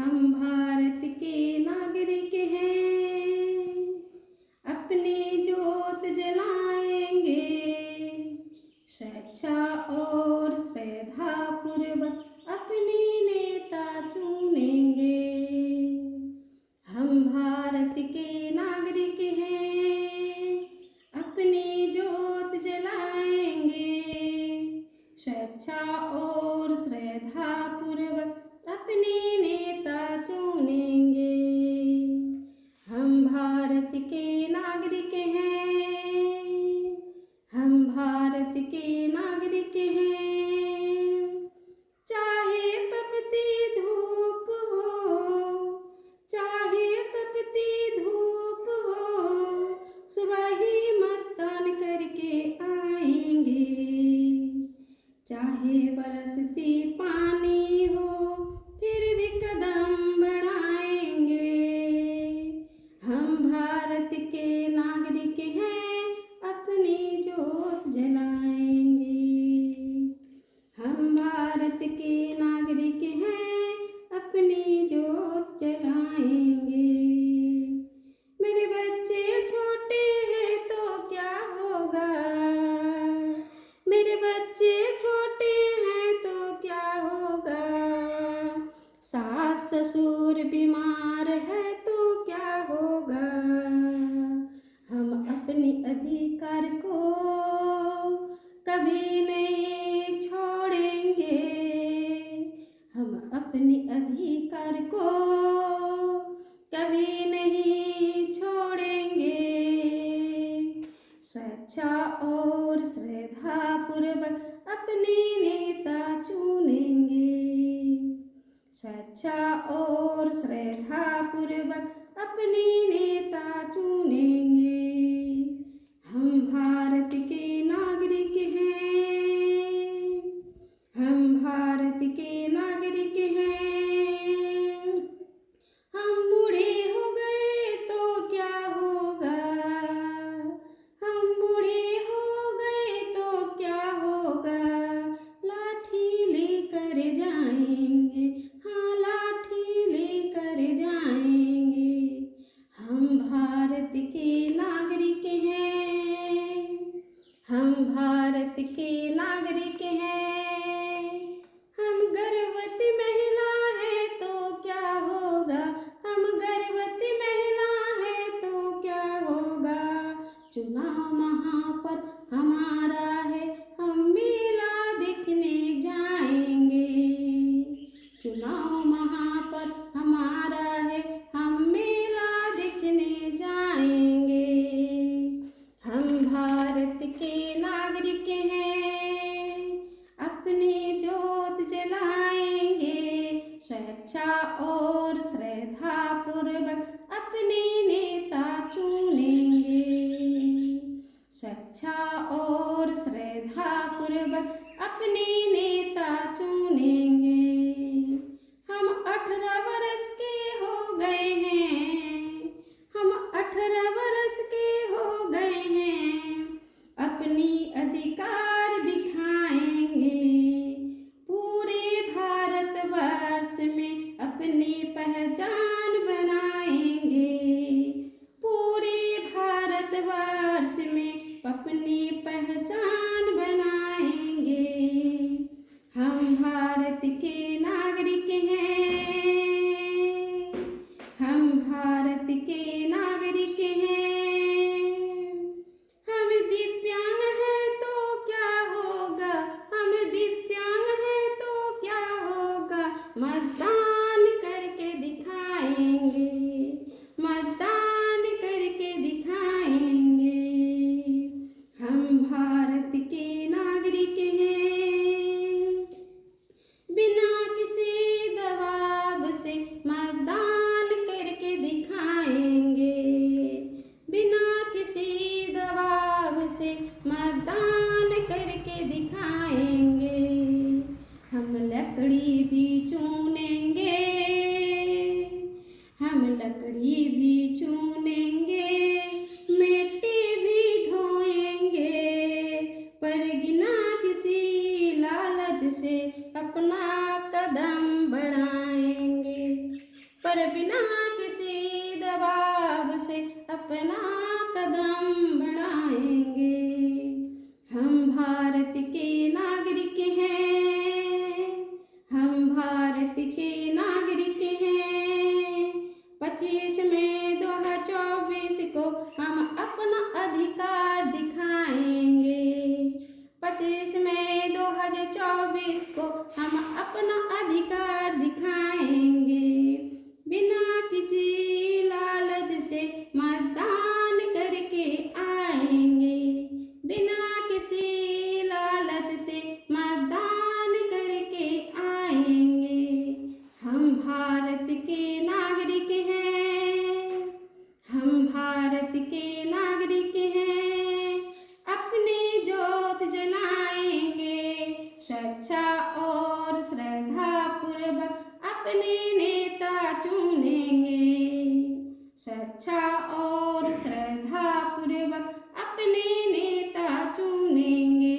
हम भारत के नागरिक हैं, अपनी जोत जलाएंगे, स्वेच्छा और श्रद्धा पूर्वक अपने नेता चुनेंगे। हम भारत के नागरिक हैं, अपनी जोत जलाएंगे, स्वेच्छा और श्रद्धा पूर्वक अपने नेता चुनेंगे। हम भारत के नागरिक हैं, हम भारत के नागरिक हैं। चाहे तपती धूप हो, चाहे तपती धूप हो, सुबह ही मतदान करके आएंगे। चाहे बरसती पानी हो, फिर भी कदम बढ़ाएंगे। हम भारत के नागरिक हैं, अपनी जोत जलाएंगे। हम भारत के नागरिक हैं, अपनी जोत जलाएंगे। मेरे बच्चे छोटे हैं तो क्या होगा, मेरे बच्चे छोटे हैं तो क्या होगा, सास ससुर बीमार है तो क्या होगा। हम अपने अधिकार को कभी नहीं छोड़ेंगे, हम अपने अधिकार को कभी नहीं छोड़ेंगे। स्वेच्छा और श्रद्धा पूर्वक अपने नेता चुनेंगे, स्वेच्छा और श्रद्धा पूर्वक अपने नेता चुनेंगे। हम भारत के नागरिक हैं, हम भारत के नागरिक हैं। हम बूढ़े हो गए तो क्या होगा, हम बूढ़े हो गए तो क्या होगा, लाठी लेकर जाएंगे, हाँ लाठी लेकर जाएंगे। हम भारत के नागरिक हैं, हम भारत के नागरिक हैं। हम गर्भवती महिला है तो क्या होगा, हम गर्भवती महिला है तो क्या होगा। चुनाव वहाँ पर हमारा है, हम मेला देखने जाएंगे। चुनाव वहाँ पर हमारा है, हम मेला देखने जाएंगे। हम भारत के नागरिक हैं, अपनी जोत जलाएंगे, स्वेच्छा और श्रद्धा पूर्वक अपने नेता चुनेंगे। स्वेच्छा और श्रद्धा पूर्वक अपने नेता चुनेंगे। हम 18 वर्ष के हो गए हैं, हम 18 वर्ष के हो गए हैं, अपनी अधिकार दिखाएंगे। पूरे भारतवर्ष में अपनी पहचान बनाएंगे, पूरे भारतवर्ष में अपनी पहचान बनाएंगे। हम भारत के नागरिक हैं, हम भारत के नागरिक हैं। हम दिव्यांग हैं तो क्या होगा, हम दिव्यांग हैं तो क्या होगा, मतदान करके दिखाएंगे, मतदान करके दिखाएंगे। हम भारत के नागरिक हैं, बिना किसी दबाव से मतदान करके दिखाएंगे, बिना किसी दबाव से मतदान करके दिखाएंगे। हम लकड़ी भी चुनेंगे, हम लकड़ी भी चुनेंगे, मिट्टी भी ढोएंगे, पर बिना किसी लालच से अपना कदम बढ़ाएंगे। पर बिना किसी दबाव से अपना कदम बढ़ाएंगे। हम भारत के नागरिक हैं, हम भारत के नागरिक हैं। 25 मई 2024 को हम अपना अधिकार दिखाएंगे। 25 मई 2024 को हम अपना अधिकार दिखाएंगे। बिना किसी लालच से मतदान करके आएंगे। बिना किसी लालच से मतदान करके आएंगे। हम भारत के नागरिक हैं, हम भारत के नागरिक हैं। अपनी ज्योत जलाएंगे, सच्चा और श्रद्धा पूर्वक अपने नेता चुनेंगे। सच्चा और श्रद्धा पूर्वक अपने नेता चुनेंगे।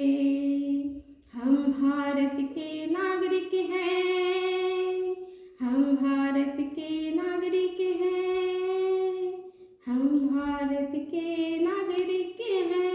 हम भारत के नागरिक हैं, हम भारत के नागरिक हैं, हम भारत के नागरिक हैं।